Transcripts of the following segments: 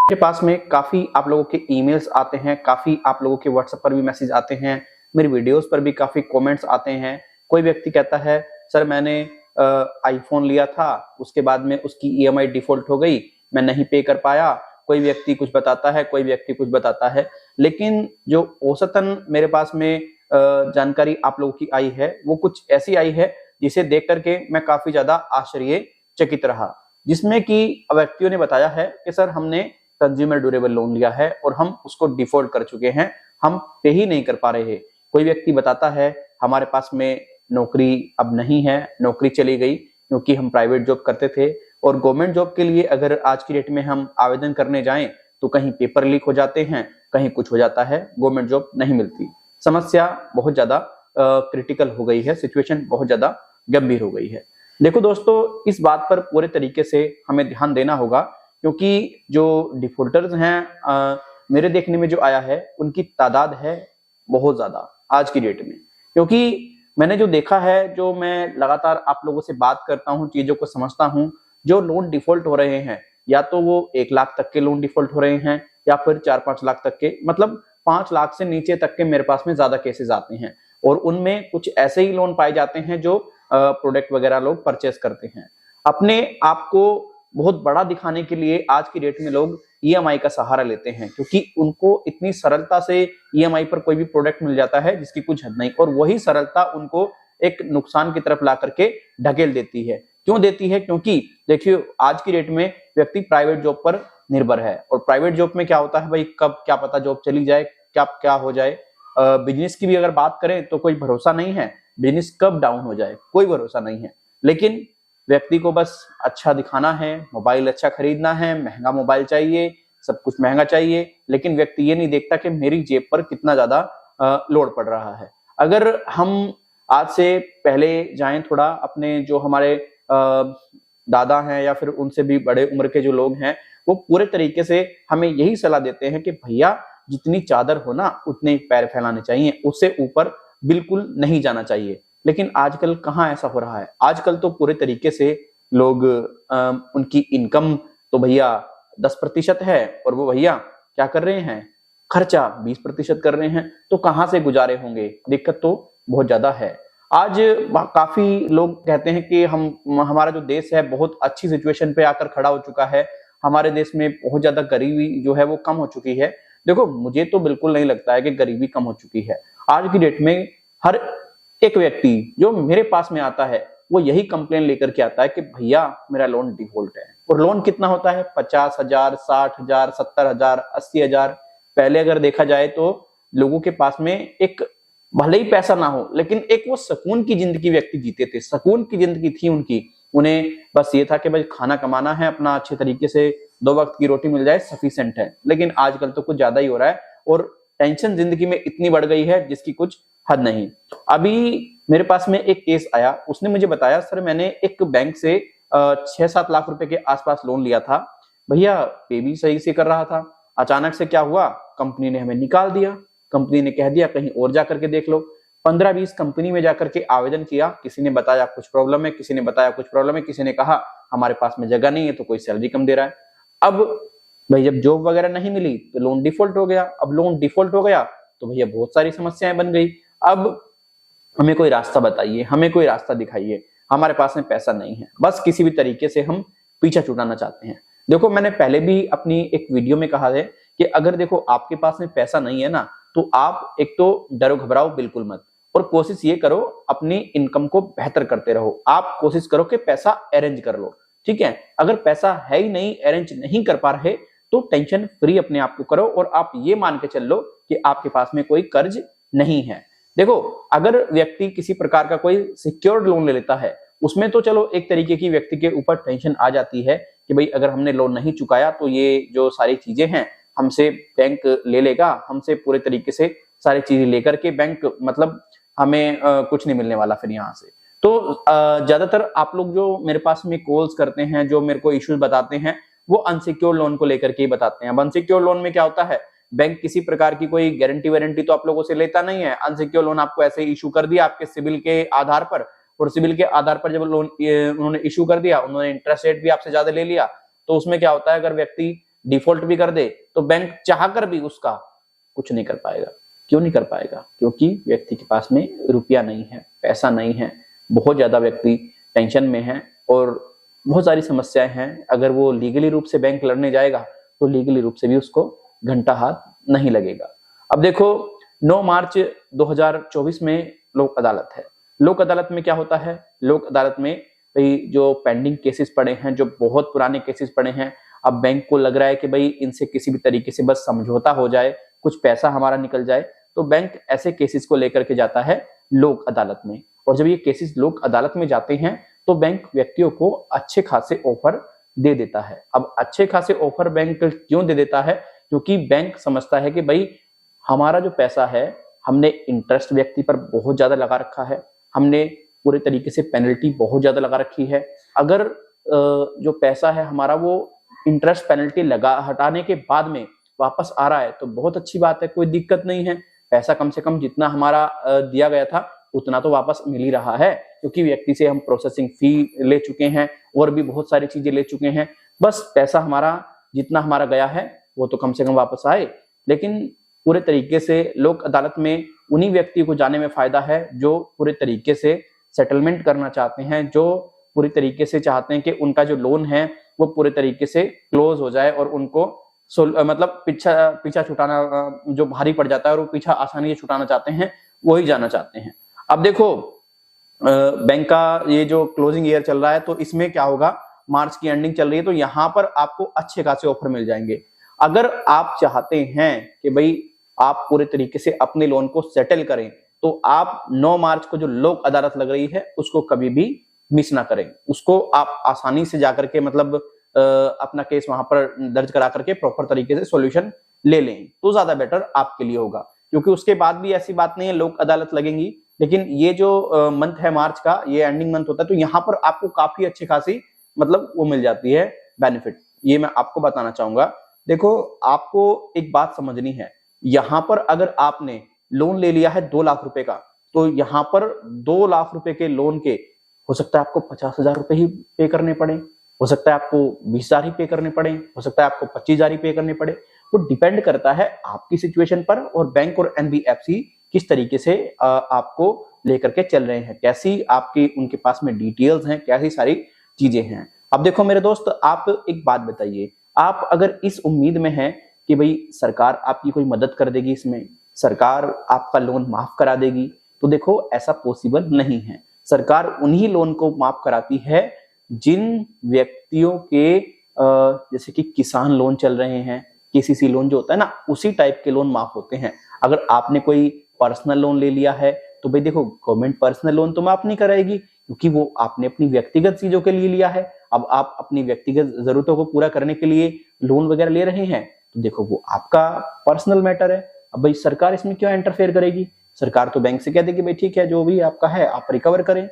मेरे पास में काफी आप लोगों के ईमेल्स आते हैं, काफी आप लोगों के व्हाट्सएप पर भी मैसेज आते हैं, मेरी वीडियोस पर भी काफी कमेंट्स आते हैं। कोई व्यक्ति कहता है सर मैंने आईफोन लिया था, उसके बाद में उसकी ईएमआई डिफॉल्ट हो गई, मैं नहीं पे कर पाया। कोई व्यक्ति कुछ बताता है, कोई व्यक्ति कुछ बताता है, लेकिन जो औसतन मेरे पास में जानकारी आप लोगों की आई है वो कुछ ऐसी आई है जिसे देख करके मैं काफी ज्यादा आश्चर्यचकित रहा, जिसमें कि व्यक्तियों ने बताया है कि सर हमने कंज्यूमर ड्यूरेबल लोन लिया है और हम उसको डिफॉल्ट कर चुके हैं, हम पे ही नहीं कर पा रहे हैं। कोई व्यक्ति बताता है हमारे पास में नौकरी अब नहीं है, नौकरी चली गई क्योंकि हम प्राइवेट जॉब करते थे और गवर्नमेंट जॉब के लिए अगर आज की डेट में हम आवेदन करने जाएं तो कहीं पेपर लीक हो जाते हैं, कहीं कुछ हो जाता है, गवर्नमेंट जॉब नहीं मिलती। समस्या बहुत ज्यादा क्रिटिकल हो गई है, सिचुएशन बहुत ज्यादा गंभीर हो गई है। देखो दोस्तों, इस बात पर पूरे तरीके से हमें ध्यान देना होगा क्योंकि जो डिफॉल्टर्स हैं मेरे देखने में जो आया है उनकी तादाद है बहुत ज्यादा आज की डेट में। क्योंकि मैंने जो देखा है, जो मैं लगातार आप लोगों से बात करता हूँ, चीजों को समझता हूँ, जो लोन डिफॉल्ट हो रहे हैं या तो वो 1 लाख तक के लोन डिफॉल्ट हो रहे हैं या फिर 4-5 लाख तक के, मतलब 5 लाख से नीचे तक के मेरे पास में ज्यादा केसेस आते हैं और उनमें कुछ ऐसे ही लोन पाए जाते हैं जो प्रोडक्ट वगैरह लोग परचेस करते हैं। अपने आप को बहुत बड़ा दिखाने के लिए आज की डेट में लोग ईएमआई का सहारा लेते हैं क्योंकि उनको इतनी सरलता से ईएमआई पर कोई भी प्रोडक्ट मिल जाता है जिसकी कुछ हद नहीं, और वही सरलता उनको एक नुकसान की तरफ ला करके ढकेल देती है। क्यों देती है? क्योंकि देखिए आज की डेट में व्यक्ति प्राइवेट जॉब पर निर्भर है और प्राइवेट जॉब में क्या होता है भाई, कब क्या पता जॉब चली जाए, क्या क्या हो जाए। बिजनेस की भी अगर बात करें तो कोई भरोसा नहीं है, बिजनेस कब डाउन हो जाए कोई भरोसा नहीं है। लेकिन व्यक्ति को बस अच्छा दिखाना है, मोबाइल अच्छा खरीदना है, महंगा मोबाइल चाहिए, सब कुछ महंगा चाहिए, लेकिन व्यक्ति ये नहीं देखता कि मेरी जेब पर कितना ज्यादा लोड पड़ रहा है। अगर हम आज से पहले जाएं थोड़ा, अपने जो हमारे दादा हैं या फिर उनसे भी बड़े उम्र के जो लोग हैं, वो पूरे तरीके से हमें यही सलाह देते हैं कि भैया जितनी चादर हो ना उतने पैर फैलाने चाहिए, उससे ऊपर बिल्कुल नहीं जाना चाहिए। लेकिन आजकल कहाँ ऐसा हो रहा है? आजकल तो पूरे तरीके से लोग उनकी इनकम तो भैया 10% है और वो भैया क्या कर रहे हैं, खर्चा 20% कर रहे हैं, तो कहाँ से गुजारे होंगे? दिक्कत तो बहुत ज्यादा है। आज काफी लोग कहते हैं कि हमारा जो देश है बहुत अच्छी सिचुएशन पे आकर खड़ा हो चुका है, हमारे देश में बहुत ज्यादा गरीबी जो है वो कम हो चुकी है। देखो मुझे तो बिल्कुल नहीं लगता है कि गरीबी कम हो चुकी है। आज की डेट में हर एक व्यक्ति जो मेरे पास में आता है वो यही कंप्लेन लेकर के आता है कि भैया मेरा लोन डिफॉल्ट है। और लोन कितना होता है? 50,000, 60,000, 70,000, 80,000। पहले अगर देखा जाए तो लोगों के पास में एक, भले ही पैसा ना हो लेकिन एक वो सुकून की जिंदगी व्यक्ति जीते थे, सुकून की जिंदगी थी उनकी। उन्हें बस ये था कि भाई खाना कमाना है अपना, अच्छे तरीके से 2 वक्त की रोटी मिल जाए सफिशिएंट है। लेकिन आजकल तो कुछ ज्यादा ही हो रहा है और टेंशन जिंदगी में इतनी बढ़ गई है जिसकी कुछ हद नहीं। अभी मेरे पास में एक केस आया, उसने मुझे बताया सर मैंने एक बैंक से 6-7 लाख रुपए के आसपास लोन लिया था, भैया पे भी सही से कर रहा था, अचानक से क्या हुआ, कंपनी ने हमें निकाल दिया। कंपनी ने कह दिया कहीं और जाकर के देख लो। 15-20 कंपनी में जाकर के आवेदन किया, किसी ने बताया कुछ प्रॉब्लम है, किसी ने बताया कुछ प्रॉब्लम है, किसी ने कहा हमारे पास में जगह नहीं है तो कोई सैलरी कम दे रहा है। अब भाई जब जॉब वगैरह नहीं मिली तो लोन डिफॉल्ट हो गया। अब लोन डिफॉल्ट हो गया तो भैया बहुत सारी समस्याएं बन गई। अब हमें कोई रास्ता बताइए, हमें कोई रास्ता दिखाइए, हमारे पास में पैसा नहीं है, बस किसी भी तरीके से हम पीछा छुड़ाना चाहते हैं। देखो मैंने पहले भी अपनी एक वीडियो में कहा है कि अगर देखो आपके पास में पैसा नहीं है ना तो आप एक तो डरो घबराओ बिल्कुल मत, और कोशिश ये करो अपनी इनकम को बेहतर करते रहो। आप कोशिश करो कि पैसा अरेंज कर लो, ठीक है। अगर पैसा है ही नहीं, अरेंज नहीं कर पा रहे तो टेंशन फ्री अपने आप को करो और आप ये मान के चल लो कि आपके पास में कोई कर्ज नहीं है। देखो अगर व्यक्ति किसी प्रकार का कोई सिक्योर्ड लोन ले लेता है उसमें तो चलो एक तरीके की व्यक्ति के ऊपर टेंशन आ जाती है कि भाई अगर हमने लोन नहीं चुकाया तो ये जो सारी चीजें हैं हमसे बैंक ले लेगा, हमसे पूरे तरीके से सारी चीजें लेकर के बैंक, मतलब हमें कुछ नहीं मिलने वाला फिर यहाँ से। तो ज्यादातर आप लोग जो मेरे पास में कॉल्स करते हैं, जो मेरे को इश्यूज बताते हैं, वो अनसिक्योर्ड लोन को लेकर के ही बताते हैं। अब अनसिक्योर्ड लोन में क्या होता है, बैंक किसी प्रकार की कोई गारंटी वारंटी तो आप लोगों से लेता नहीं है। अनसिक्योर्ड लोन आपको ऐसे इशू कर दिया आपके सिविल के आधार पर, और सिविल के आधार पर जब लोन उन्होंने इशू कर दिया, उन्होंने इंटरेस्ट रेट भी आपसे ज्यादा ले लिया, तो उसमें क्या होता है अगर व्यक्ति डिफॉल्ट भी कर दे तो बैंक चाहकर भी उसका कुछ नहीं कर पाएगा। क्यों नहीं कर पाएगा? क्योंकि व्यक्ति के पास में रुपया नहीं है, पैसा नहीं है, बहुत ज्यादा व्यक्ति टेंशन में है और बहुत सारी समस्याएं हैं। अगर वो लीगली रूप से बैंक लड़ने जाएगा तो लीगली रूप से भी उसको घंटा हाथ नहीं लगेगा। अब देखो 9 मार्च 2024 में लोक अदालत है। लोक अदालत में क्या होता है? लोक अदालत में भाई जो पेंडिंग केसेस पड़े हैं, जो बहुत पुराने केसेस पड़े हैं, अब बैंक को लग रहा है कि भाई इनसे किसी भी तरीके से बस समझौता हो जाए, कुछ पैसा हमारा निकल जाए, तो बैंक ऐसे केसेस को लेकर के जाता है लोक अदालत में। और जब ये केसेस लोक अदालत में जाते हैं तो बैंक व्यक्तियों को अच्छे खासे ऑफर दे देता है। अब अच्छे खासे ऑफर बैंक क्यों दे देता है? क्योंकि बैंक समझता है कि भाई हमारा जो पैसा है, हमने इंटरेस्ट व्यक्ति पर बहुत ज्यादा लगा रखा है, हमने पूरे तरीके से पेनल्टी बहुत ज्यादा लगा रखी है। अगर जो पैसा है हमारा वो इंटरेस्ट पेनल्टी लगा हटाने के बाद में वापस आ रहा है तो बहुत अच्छी बात है, कोई दिक्कत नहीं है। पैसा कम से कम जितना हमारा दिया गया था उतना तो वापस मिल ही रहा है, क्योंकि व्यक्ति से हम प्रोसेसिंग फी ले चुके हैं और भी बहुत सारी चीजें ले चुके हैं। बस पैसा हमारा जितना हमारा गया है वो तो कम से कम वापस आए। लेकिन पूरे तरीके से लोक अदालत में उन्हीं व्यक्तियों को जाने में फायदा है जो पूरे तरीके से सेटलमेंट करना चाहते हैं, जो पूरी तरीके से चाहते हैं कि उनका जो लोन है वो पूरे तरीके से क्लोज हो जाए और उनको मतलब पीछा छुटाना जो भारी पड़ जाता है और वो पीछा आसानी से छुटाना चाहते हैं, वही जाना चाहते हैं। अब देखो बैंक का ये जो क्लोजिंग ईयर चल रहा है तो इसमें क्या होगा, मार्च की एंडिंग चल रही है तो यहाँ पर आपको अच्छे खासे ऑफर मिल जाएंगे। अगर आप चाहते हैं कि भाई आप पूरे तरीके से अपने लोन को सेटल करें तो आप 9 मार्च को जो लोक अदालत लग रही है उसको कभी भी मिस ना करें। उसको आप आसानी से जाकर के मतलब अपना केस वहां पर दर्ज करा करके प्रॉपर तरीके से सॉल्यूशन ले लें तो ज्यादा बेटर आपके लिए होगा। क्योंकि उसके बाद भी ऐसी बात नहीं है लोक अदालत लगेंगी, लेकिन ये जो मंथ है मार्च का, ये एंडिंग मंथ होता है तो यहाँ पर आपको काफी अच्छी खासी मतलब वो मिल जाती है बेनिफिट। ये मैं आपको बताना चाहूंगा। देखो आपको एक बात समझनी है, यहाँ पर अगर आपने लोन ले लिया है 2 लाख रुपए का तो यहाँ पर 2 लाख रुपए के लोन के हो सकता है आपको 50,000 रुपए ही पे करने पड़े, हो सकता है आपको 20,000 ही पे करने पड़े, हो सकता है आपको 25,000 ही पे करने पड़े। वो डिपेंड करता है आपकी सिचुएशन पर और बैंक और एनबीएफसी किस तरीके से आपको लेकर के चल रहे हैं, कैसी आपकी उनके पास में डिटेल्स हैं, कैसी सारी चीजें हैं। अब देखो मेरे दोस्त, आप एक बात बताइए, आप अगर इस उम्मीद में हैं कि भाई सरकार आपकी कोई मदद कर देगी, इसमें सरकार आपका लोन माफ करा देगी, तो देखो ऐसा पॉसिबल नहीं है। सरकार उन्हीं लोन को माफ कराती है जिन व्यक्तियों के जैसे कि किसान लोन चल रहे हैं, केसीसी लोन जो होता है ना, उसी टाइप के लोन माफ होते हैं। अगर आपने कोई पर्सनल लोन ले लिया है तो भाई देखो गवर्नमेंट पर्सनल लोन तो माफ नहीं कराएगी, क्योंकि वो आपने अपनी व्यक्तिगत चीजों के लिए लिया है। अब आप अपनी व्यक्तिगत जरूरतों को पूरा करने के लिए लोन वगैरह ले रहे हैं तो देखो वो आपका पर्सनल मैटर है। अब भाई सरकार इसमें क्यों इंटरफेयर करेगी? सरकार तो बैंक से कह देगी भाई ठीक है जो भी आपका है आप रिकवर करें,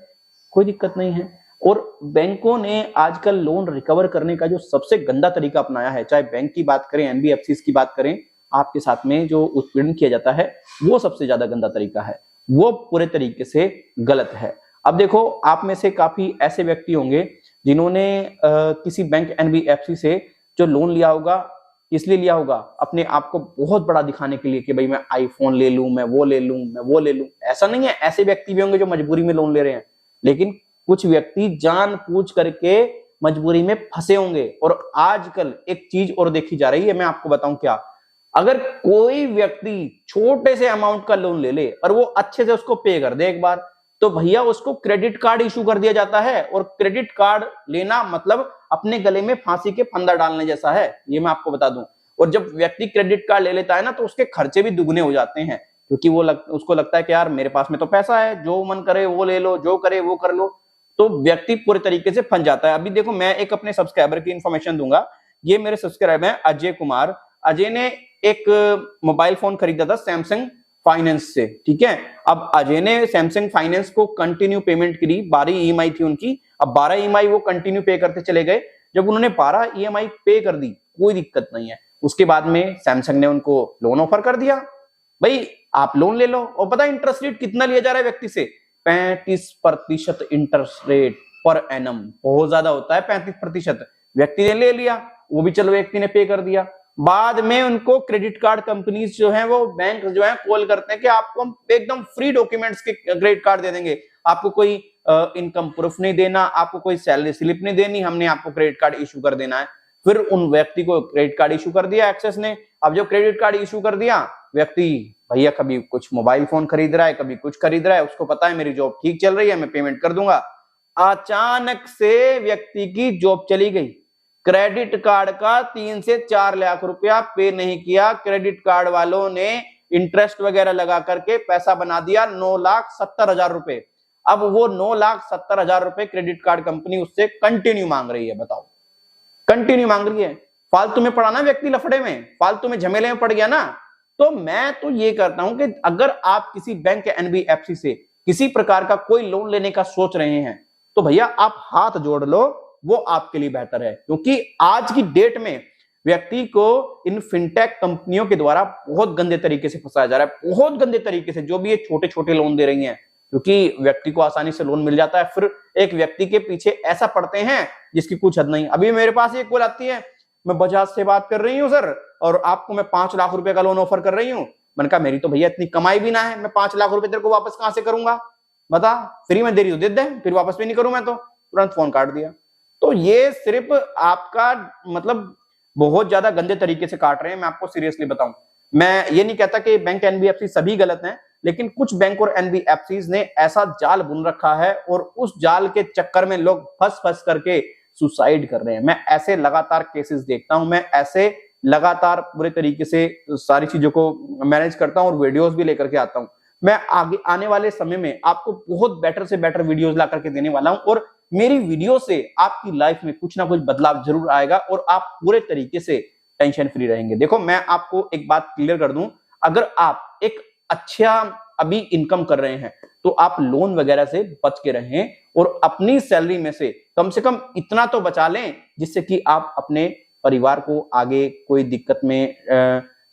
कोई दिक्कत नहीं है। और बैंकों ने आजकल लोन रिकवर करने का जो सबसे गंदा तरीका अपनाया है, चाहे बैंक की बात करें, एनबीएफसी की बात करें, आपके साथ में जो उत्पीड़न किया जाता है वो सबसे ज्यादा गंदा तरीका है, वो पूरे तरीके से गलत है। अब देखो आप में से काफी ऐसे व्यक्ति होंगे जिन्होंने किसी बैंक एनबीएफसी से जो लोन लिया होगा, इसलिए लिया होगा अपने आप को बहुत बड़ा दिखाने के लिए कि भाई मैं आईफोन ले लूं, मैं वो ले लूं, मैं वो ले लूं। ऐसा नहीं है, ऐसे व्यक्ति भी होंगे जो मजबूरी में लोन ले रहे हैं, लेकिन कुछ व्यक्ति जानबूझ करके मजबूरी में फंसे होंगे। और आजकल एक चीज और देखी जा रही है, मैं आपको बताऊं क्या, अगर कोई व्यक्ति छोटे से अमाउंट का लोन ले ले और वो अच्छे से उसको पे कर दे एक बार, तो भैया उसको क्रेडिट कार्ड इशू कर दिया जाता है। और क्रेडिट कार्ड लेना मतलब अपने गले में फांसी के फंदा डालने जैसा है, ये मैं आपको बता दूं। और जब व्यक्ति क्रेडिट कार्ड ले लेता है ना तो उसके खर्चे भी दुगने हो जाते हैं, क्योंकि उसको लगता है कि यार मेरे पास में तो पैसा है, जो मन करे वो ले लो, जो करे वो कर लो, तो व्यक्ति पूरे तरीके से फंस जाता है। अभी देखो मैं एक अपने सब्सक्राइबर की इंफॉर्मेशन दूंगा। ये मेरे सब्सक्राइबर हैं अजय कुमार। अजय ने एक मोबाइल फोन खरीदा था सैमसंग फाइनेंस से, ठीक है। अब अजय ने सैमसंग फाइनेंस को कंटिन्यू पेमेंट करी, 12 ईएमआई थी उनकी। अब 12 ईएमआई वो कंटिन्यू पे करते चले गए। जब उन्होंने 12 ईएमआई पे कर दी, कोई दिक्कत नहीं है, उसके बाद में सैमसंग ने उनको लोन ऑफर कर दिया, भाई आप लोन ले लो। और पता है इंटरेस्ट रेट कितना लिया जा रहा है व्यक्ति से? 35% इंटरेस्ट रेट पर एनम, बहुत ज्यादा होता है 35%। व्यक्ति ने ले लिया, वो भी चलो व्यक्ति ने पे कर दिया। बाद में उनको क्रेडिट कार्ड कंपनीज जो है, वो बैंक जो है कॉल करते हैं कि आपको हम एकदम फ्री डॉक्यूमेंट्स के क्रेडिट कार्ड दे देंगे, आपको कोई इनकम प्रूफ नहीं देना, आपको कोई सैलरी स्लिप नहीं देनी, हमने आपको क्रेडिट कार्ड इशू कर देना है। फिर उन व्यक्ति को क्रेडिट कार्ड इशू कर दिया एक्सेस ने। अब जो क्रेडिट कार्ड इशू कर दिया, व्यक्ति भैया कभी कुछ मोबाइल फोन खरीद रहा है, कभी कुछ खरीद रहा है, उसको पता है मेरी जॉब ठीक चल रही है, मैं पेमेंट कर दूंगा। अचानक से व्यक्ति की जॉब चली गई, क्रेडिट कार्ड का 3 से 4 लाख रुपया पे नहीं किया, क्रेडिट कार्ड वालों ने इंटरेस्ट वगैरह लगा करके पैसा बना दिया 9,70,000 रुपए। अब वो 9,70,000 रुपए क्रेडिट कार्ड कंपनी उससे कंटिन्यू मांग रही है। बताओ, कंटिन्यू मांग रही है। फालतू में पड़ा ना व्यक्ति लफड़े में, फालतू में झमेले में पड़ गया ना। तो मैं तो ये करता हूं कि अगर आप किसी बैंक या एनबीएफसी से किसी प्रकार का कोई लोन लेने का सोच रहे हैं, तो भैया आप हाथ जोड़ लो, वो आपके लिए बेहतर है। क्योंकि आज की डेट में व्यक्ति को इन फिनटेक कंपनियों के द्वारा बहुत गंदे तरीके से फंसाया जा रहा है, बहुत गंदे तरीके से, जो भी ये छोटे छोटे लोन दे रही हैं। क्योंकि व्यक्ति को आसानी से लोन मिल जाता है, फिर एक व्यक्ति के पीछे ऐसा पड़ते हैं जिसकी कुछ हद नहीं। अभी मेरे पास एक कॉल आती है, मैं बजाज से बात कर रही हूँ सर, और आपको मैं 5 लाख रुपए का लोन ऑफर कर रही हूँ। मैंने कहा मेरी तो भैया इतनी कमाई भी ना है, मैं 5 लाख रुपए तेरे को वापस कहां से करूंगा, बता, फ्री में दे रही हो दे दे, फिर वापस भी नहीं करूं मैं तो। तुरंत फोन काट दिया। तो ये सिर्फ आपका मतलब बहुत ज्यादा गंदे तरीके से काट रहे हैं। मैं आपको सीरियसली बताऊं, मैं ये नहीं कहता कि बैंक एनबीएफसी सभी गलत हैं, लेकिन कुछ बैंक और एनबीएफसी ने ऐसा जाल बुन रखा है और उस जाल के चक्कर में लोग फंस फंस करके सुसाइड कर रहे हैं। मैं ऐसे लगातार केसेस देखता हूं, मैं ऐसे लगातार पूरे तरीके से सारी चीजों को मैनेज करता हूं और वीडियोस भी लेकर के आता हूं। मैं आगे आने वाले समय में आपको बहुत बेटर से बेटर वीडियोस ला करके देने वाला हूं, और मेरी वीडियो से आपकी लाइफ में कुछ ना कुछ बदलाव जरूर आएगा और आप पूरे तरीके से टेंशन फ्री रहेंगे। देखो, मैं आपको एक बात क्लियर कर दूं, अगर आप एक अच्छा अभी इनकम कर रहे हैं तो आप लोन वगैरह से बच के रहें और अपनी सैलरी में से कम इतना तो बचा लें जिससे कि आप अपने परिवार को आगे कोई दिक्कत में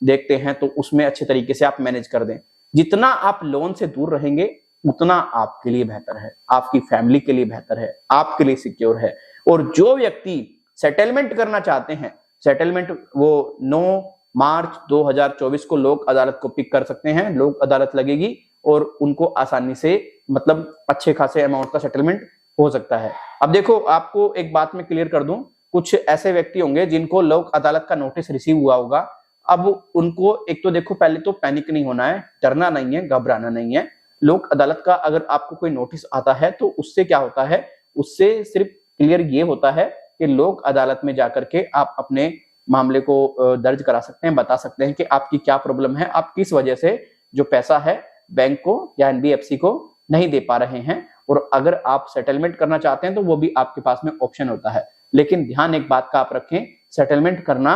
देखते हैं तो उसमें अच्छे तरीके से आप मैनेज कर दें। जितना आप लोन से दूर रहेंगे उतना आपके लिए बेहतर है, आपकी फैमिली के लिए बेहतर है, आपके लिए सिक्योर है। और जो व्यक्ति सेटलमेंट करना चाहते हैं, सेटलमेंट वो 9 मार्च 2024 को लोक अदालत को पिक कर सकते हैं। लोक अदालत लगेगी और उनको आसानी से मतलब अच्छे खासे अमाउंट का सेटलमेंट हो सकता है। अब देखो, आपको एक बात मैं क्लियर कर दूं, कुछ ऐसे व्यक्ति होंगे जिनको लोक अदालत का नोटिस रिसीव हुआ होगा। अब उनको एक तो देखो, पहले तो पैनिक नहीं होना है, डरना नहीं है, घबराना नहीं है। लोक अदालत का अगर आपको कोई नोटिस आता है तो उससे क्या होता है, उससे सिर्फ क्लियर ये होता है कि लोक अदालत में जाकर के आप अपने मामले को दर्ज करा सकते हैं, बता सकते हैं कि आपकी क्या प्रॉब्लम है, आप किस वजह से जो पैसा है बैंक को या एनबीएफसी को नहीं दे पा रहे हैं। और अगर आप सेटलमेंट करना चाहते हैं तो वो भी आपके पास में ऑप्शन होता है। लेकिन ध्यान एक बात का आप रखें, सेटलमेंट करना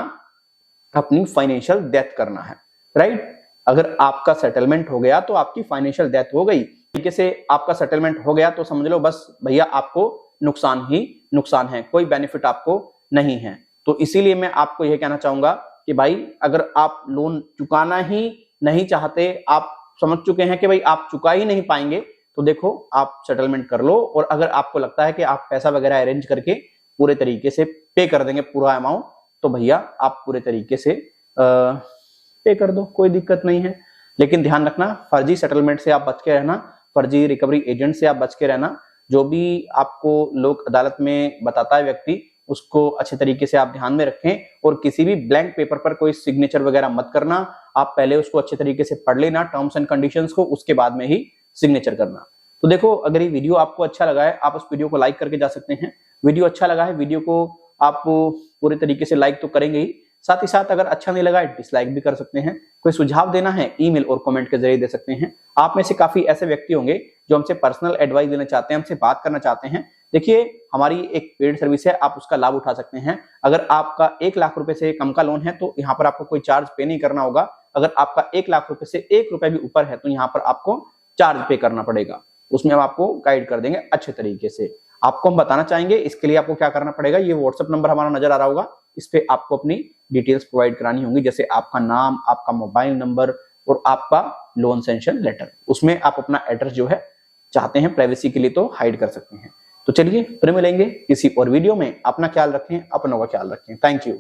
अपनी फाइनेंशियल डेथ करना है, राइट। अगर आपका सेटलमेंट हो गया तो आपकी फाइनेंशियल डेथ हो गई, तरीके से आपका सेटलमेंट हो गया तो समझ लो बस भैया आपको नुकसान ही नुकसान है, कोई बेनिफिट आपको नहीं है। तो इसीलिए मैं आपको यह कहना चाहूंगा कि भाई अगर आप लोन चुकाना ही नहीं चाहते, आप समझ चुके हैं कि भाई आप चुका ही नहीं पाएंगे, तो देखो आप सेटलमेंट कर लो। और अगर आपको लगता है कि आप पैसा वगैरह अरेंज करके पूरे तरीके से पे कर देंगे पूरा अमाउंट, तो भैया आप पूरे तरीके से पे कर दो, कोई दिक्कत नहीं है। लेकिन ध्यान रखना, फर्जी सेटलमेंट से आप बच के रहना, फर्जी रिकवरी एजेंट से आप बच के रहना। जो भी आपको लोक अदालत में बताता है व्यक्ति, उसको अच्छे तरीके से आप ध्यान में रखें और किसी भी ब्लैंक पेपर पर कोई सिग्नेचर वगैरह मत करना। आप पहले उसको अच्छे तरीके से पढ़ लेना, टर्म्स एंड कंडीशंस को, उसके बाद में ही सिग्नेचर करना। तो देखो, अगर ये वीडियो आपको अच्छा लगा है, आप उस वीडियो को लाइक करके जा सकते हैं। वीडियो अच्छा लगा है, वीडियो को आप पूरे तरीके से लाइक तो करेंगे ही, साथ ही साथ अगर अच्छा नहीं लगा है डिसलाइक भी कर सकते हैं। कोई सुझाव देना है ईमेल और कमेंट के जरिए दे सकते हैं। आप में से काफी ऐसे व्यक्ति होंगे जो हमसे पर्सनल एडवाइस देना चाहते हैं, हमसे बात करना चाहते हैं। देखिए, हमारी एक पेड सर्विस है, आप उसका लाभ उठा सकते हैं। अगर आपका 1 लाख रुपए से कम का लोन है तो यहाँ पर आपको कोई चार्ज पे नहीं करना होगा। अगर आपका 1 लाख रुपए से 1 रुपए भी ऊपर है तो यहाँ पर आपको चार्ज पे करना पड़ेगा। उसमें हम आपको गाइड कर देंगे अच्छे तरीके से। आपको हम बताना चाहेंगे इसके लिए आपको क्या करना पड़ेगा। ये व्हाट्सएप नंबर हमारा नजर आ रहा होगा, इस पे आपको अपनी डिटेल्स प्रोवाइड करानी होंगी, जैसे आपका नाम, आपका मोबाइल नंबर और आपका लोन सैंक्शन लेटर। उसमें आप अपना एड्रेस जो है चाहते हैं प्राइवेसी के लिए तो हाइड कर सकते हैं। तो चलिए फिर मिलेंगे किसी और वीडियो में। अपना ख्याल रखें, अपनों का ख्याल रखें। Thank you.